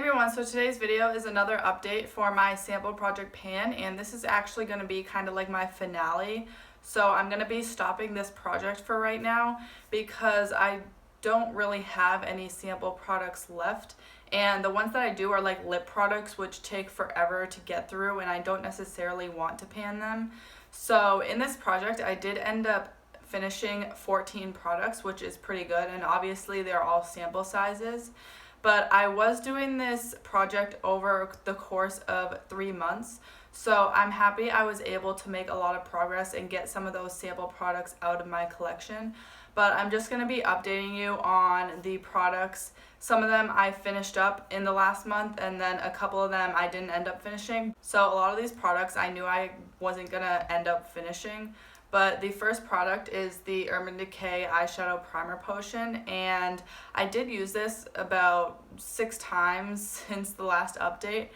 everyone, so today's video is another update for my sample project pan, and this is actually going to be kind of like my finale. So I'm going to be stopping this project for right now because I don't really have any sample products left, and the ones that I do are like lip products which take forever to get through and I don't necessarily want to pan them. So in this project I did end up finishing 14 products, which is pretty good, and obviously they're all sample sizes. But I was doing this project over the course of 3 months, so I'm happy I was able to make a lot of progress and get some of those sample products out of my collection. But I'm just going to be updating you on the products. Some of them I finished up in the last month, and then a couple of them I didn't end up finishing. So a lot of these products I knew I wasn't going to end up finishing. But the first product is the Decay Eyeshadow Primer Potion, and I did use this about 6 times since the last update,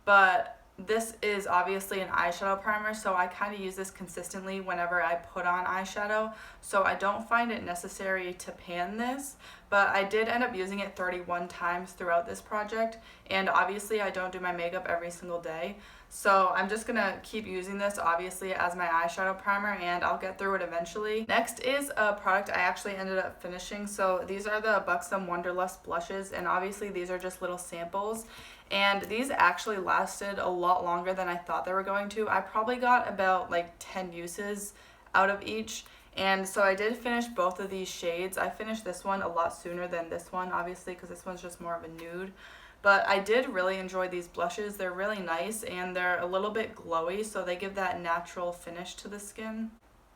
but this is obviously an eyeshadow primer, so I kind of use this consistently whenever I put on eyeshadow, so I don't find it necessary to pan this, but I did end up using it 31 times throughout this project, and obviously I don't do my makeup every single day. So I'm just gonna keep using this obviously as my eyeshadow primer, and I'll get through it eventually. Next is a product I actually ended up finishing. So these are the Buxom Wanderlust blushes, and obviously these are just little samples. And these actually lasted a lot longer than I thought they were going to. I probably got about like 10 uses out of each. And so I did finish both of these shades. I finished this one a lot sooner than this one, obviously, because this one's just more of a nude. But I did really enjoy these blushes. They're really nice and they're a little bit glowy, so they give that natural finish to the skin.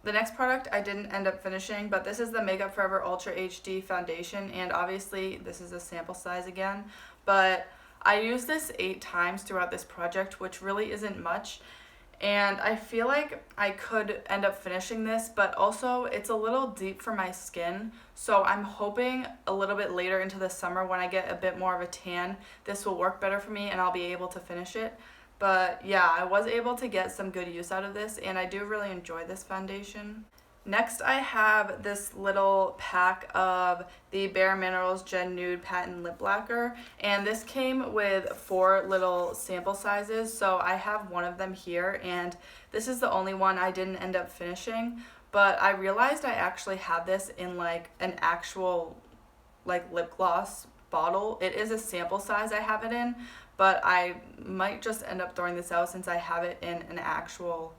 The next product I didn't end up finishing, but this is the Makeup Forever Ultra HD foundation, and obviously this is a sample size again. But I used this 8 times throughout this project, which really isn't much. And I feel like I could end up finishing this, but also it's a little deep for my skin, so I'm hoping a little bit later into the summer when I get a bit more of a tan, this will work better for me and I'll be able to finish it. But yeah, I was able to get some good use out of this, and I do really enjoy this foundation. Next, I have this little pack of the BareMinerals Gen Nude Patent Lip Lacquer, and this came with 4 little sample sizes, so I have one of them here, and this is the only one I didn't end up finishing, but I realized I actually had this in like an actual like lip gloss bottle. It is a sample size I have it in, but I might just end up throwing this out since I have it in an actual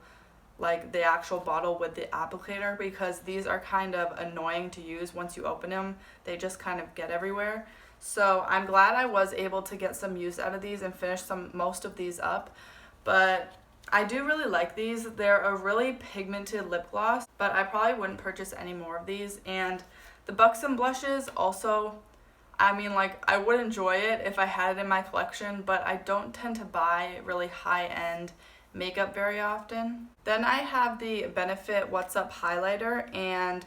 like the actual bottle with the applicator, because these are kind of annoying to use once you open them. They just kind of get everywhere. So I'm glad I was able to get some use out of these and finish most of these up. But I do really like these. They're a really pigmented lip gloss, but I probably wouldn't purchase any more of these. And the Buxom blushes also, I mean, like, I would enjoy it if I had it in my collection, but I don't tend to buy really high-end makeup very often. Then I have the Benefit What's Up highlighter, and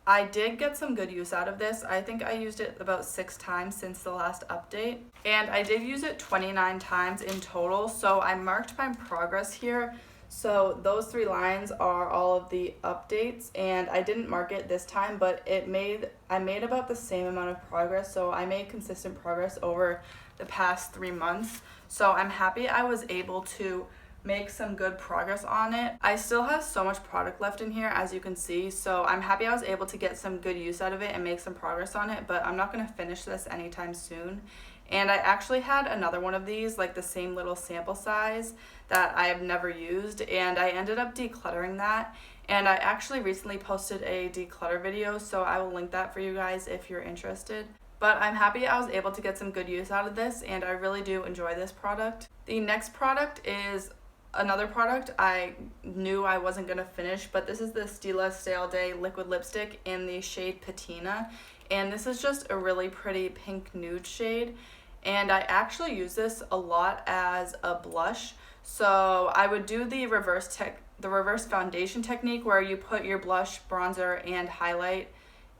I did get some good use out of this. I think I used it about 6 times since the last update, and I did use it 29 times in total, so I marked my progress here. So those 3 lines are all of the updates, and I didn't mark it this time, but I made about the same amount of progress, so I made consistent progress over the past 3 months. So I'm happy I was able to make some good progress on it. I still have so much product left in here, as you can see, so I'm happy I was able to get some good use out of it and make some progress on it, but I'm not going to finish this anytime soon. And I actually had another one of these, like the same little sample size, that I have never used, and I ended up decluttering that. And I actually recently posted a declutter video, so I will link that for you guys if you're interested. But I'm happy I was able to get some good use out of this, and I really do enjoy this product. The next product is another product I knew I wasn't going to finish, but this is the Stila Stay All Day Liquid Lipstick in the shade Patina. And this is just a really pretty pink nude shade. And I actually use this a lot as a blush. So I would do the reverse foundation technique where you put your blush, bronzer, and highlight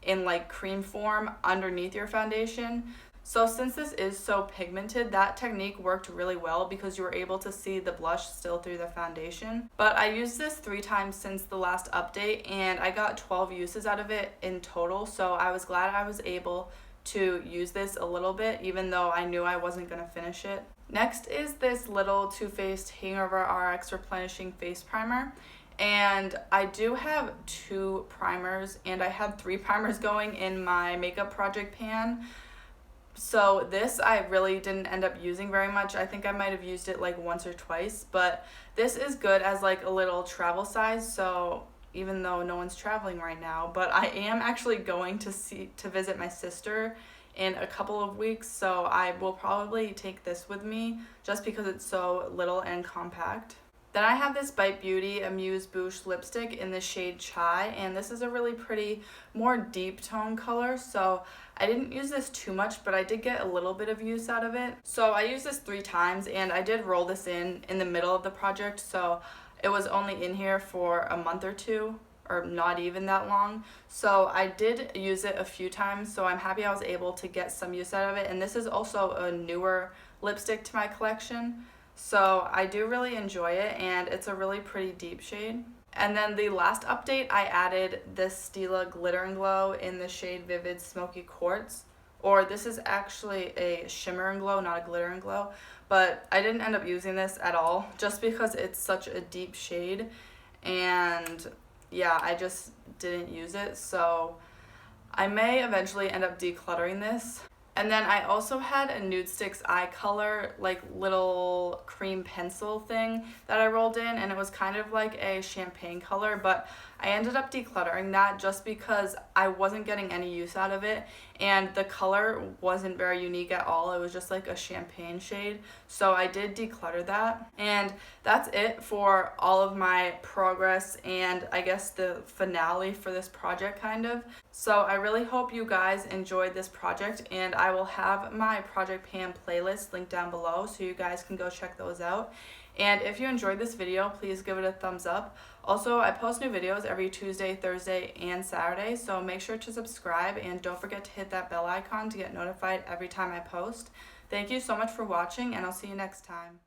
in like cream form underneath your foundation. So since this is so pigmented, that technique worked really well because you were able to see the blush still through the foundation. But I used this 3 times since the last update, and I got 12 uses out of it in total, so I was glad I was able to use this a little bit, even though I knew I wasn't going to finish it. Next is this little Too Faced Hangover RX Replenishing Face Primer. And I do have 2 primers, and I have 3 primers going in my makeup project pan. So this I really didn't end up using very much. I think I might have used it like once or twice, but this is good as like a little travel size. So even though no one's traveling right now, but I am actually going to visit my sister in a couple of weeks, so I will probably take this with me just because it's so little and compact. Then I have this Bite Beauty Amuse Bouche lipstick in the shade Chai, and this is a really pretty, more deep tone color, so I didn't use this too much, but I did get a little bit of use out of it. So I used this 3 times, and I did roll this in the middle of the project, so it was only in here for a month or 2, or not even that long. So I did use it a few times, so I'm happy I was able to get some use out of it, and this is also a newer lipstick to my collection. So I do really enjoy it, and it's a really pretty deep shade. And then the last update, I added this Stila Glitter and Glow in the shade Vivid Smoky Quartz. Or this is actually a Shimmer and Glow, not a Glitter and Glow. But I didn't end up using this at all, just because it's such a deep shade. And yeah, I just didn't use it. So I may eventually end up decluttering this. And then I also had a Nudestix eye color, like little cream pencil thing that I rolled in, and it was kind of like a champagne color, but I ended up decluttering that just because I wasn't getting any use out of it, and the color wasn't very unique at all. It was just like a champagne shade, so I did declutter that. And that's it for all of my progress and I guess the finale for this project kind of. So I really hope you guys enjoyed this project, and I will have my project pan playlist linked down below so you guys can go check those out. And if you enjoyed this video, please give it a thumbs up. Also, I post new videos every Tuesday, Thursday, and Saturday, so make sure to subscribe and don't forget to hit that bell icon to get notified every time I post. Thank you so much for watching, and I'll see you next time.